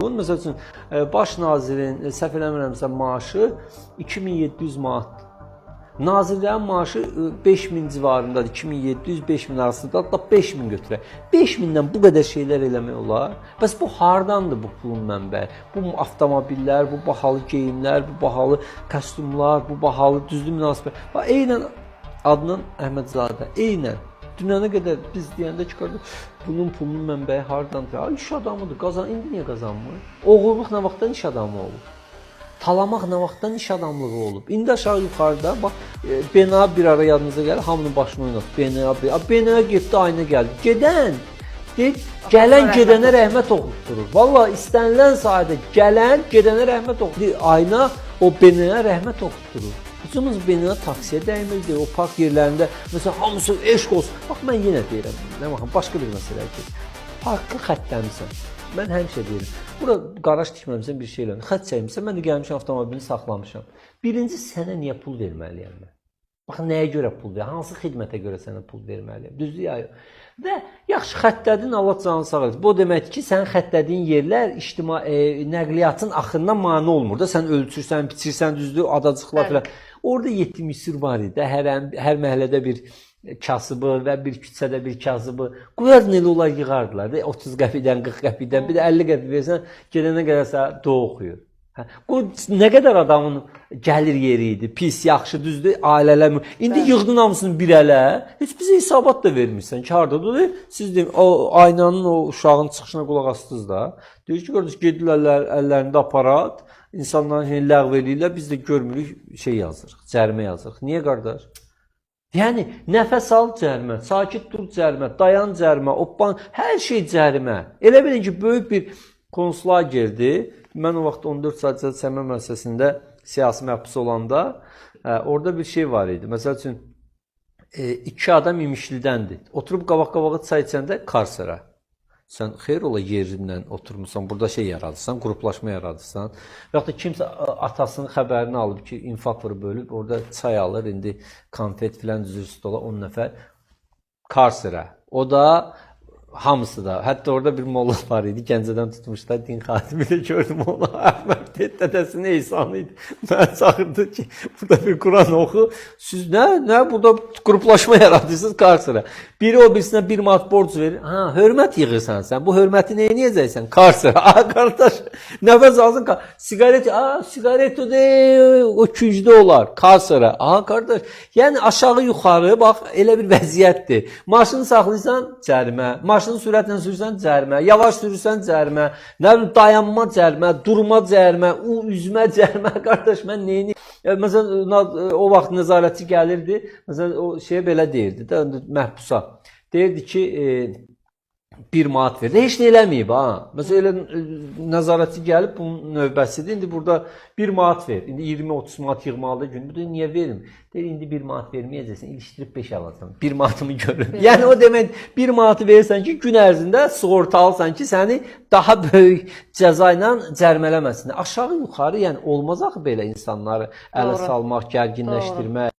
Məsəl üçün, baş nazirin, səhv eləmirəmsə, maaşı 2700 manat. Nazirlərin maaşı 5000 civarındadır, 2700-5000 arasında, hatta 5000 götürək. 5000-dən bu qədər şeylər eləmək olar. Bəs bu hardandır bu pulun mənbəyi? Bu avtomobillər, bu bahalı geyimlər, bu bahalı kostyumlar, bu bahalı düzdür münasibət. Bax, eynən Adnan Əhmədzadə, eynən. Dünənə qədər biz deyəndə çıxardıq, bunun pulunun mənbəyi hardandır? İş adamıdır, indi niyə qazanmır? Oğurluq nə vaxtdan iş adamı olub? Talamaq nə vaxtdan iş adamlığı olub? İndi aşağı yuxarıda, bax, BNA bir ara yadınıza gəlir, hamının başını oynatır. BNA getdi, ayna gəldi. Gələn gedənə rəhmət oxutdurur. Valla istənilən sayədə gələn gedənə rəhmət oxutdurur. Ayna o BNA rəhmət oxutdurur. Üçümüz BNA taksiyə dəymirdi, o park yerlərində, məsələn, hamısı eşq olsun. Bax, mən yenə deyirəm, nə baxın, başqa bir məsələ ki, parkı xəttləmirsən. Mən həmişə deyirəm, bura qaraj tikməmişsən, bir şey eləmirsən, xətt çəkmişsən, mən də gəlmişəm, avtomobilini saxlamışam. Birinci, sənə niyə pul verməliyəm mən? Baxın, nəyə görə pul verir, hansı xidmətə görə sənə pul verməliyəm, düzdür ya yox. Və yaxşı, xəttədin, Allah canını sağ etsin. Bu deməkdir ki, sən xəttədiyin yerlər nəqliyyatın axınına mane olmur da, sən ölçürsən, biçirsən, düzdür, adacıqlar filan. Orada 7 misir var idi, hər məhəllədə bir kasıbı və bir küçədə bir kasıbı. Qoyardın elə onlar yığardılar da, 30 qəpikdən, 40 qəpikdən, bir də 50 qəpik versən, gedənə qədərsə dua oxuyur. Bu nə qədər adamın gəlir yeri idi, pis, yaxşı, düzdür, ailələr. İndi yığdın hamısını bir ələ, heç bizə hesabat da vermirsən ki, haradadır? Siz deyim, o aynanın, o uşağın çıxışına qulaq astınız da. Deyir ki, qardaş, gedirlər əllərində aparat, insanların ləğv eləyirlər, biz də görmürük, şey yazırıq, cərimə yazırıq. Niyə qardaş? Yəni, nəfəs al cərimə, sakit dur cərimə, dayan cərimə, hər şey cərimə. Elə bilin ki, böyük bir konslagerdir. Mən o vaxt 14 saat cəzaçəkmə müəssisəsində siyasi məhbus olanda orada bir şey var idi. Məsəl üçün 2 adam İmişlidəndir. Oturub qabaq-qabağa çay içəndə Karsera. Sən xeyr ola yerindən oturmuşsan, burada şey yaradırsan, qruplaşma yaradırsan. Və yaxud da kimsə atasının xəbərini alıb ki, infakları bölüb, orada çay alır, indi konfet filan düzür stola 10 nəfər. Karsera. O da hamısı da. Hətta orada bir molla var idi. Gəncədən tutmuşlar. Din xatimi də gördüm onu. Əhməd dədəsinin ehsanı idi. Mənə çağırdı ki, burada bir Quran oxu. Siz nə burada qruplaşma yaradırsınız Karsera. Biri o birisinə 1 manat borc verir. Ha, hörmət yığırsan sən. Bu hörməti nəyə yeyəcəksən? Karsera. Aa, qardaş, nəfəs alsın. Sigaret, sigaret o de, o küncdə olar. Karsera. Aa, qardaş, yəni aşağı yuxarı, bax, elə bir vəziyyətdir. Maşını saxlayırsan, cərimə. Maşını sürətlə sürürsən, cərimə. Yavaş sürürsən, cərimə. Nə bilim, dayanma cərimə, durma cərimə, üzmə cərimə. Qardaş, mən neyini? Məsələn, o vaxt nəzarətçi gəlirdi. Məsələn, o şeyə belə deyirdi də, məhbusa. Deyirdi ki, 1 manat verdi. Heç nə eləməyib, ha. Məsələn, nəzarətçi gəlib, bunun növbəsidir. İndi burada 1 manat ver. İndi 20-30 manat yığmalıdır gündə. Bu da niyə verim? Deyir, indi 1 manat verməyəcəksən, ilişdirib 5 alacaqsan. 1 manatımı görün. Yəni, o demək, 1 manatı verirsən ki, gün ərzində sığorta alsan ki, səni daha böyük cəza ilə cərimələməsinlər. Aşağı yuxarı, yəni olmaz axı belə insanları ələ salmaq, gərginləşdirmək.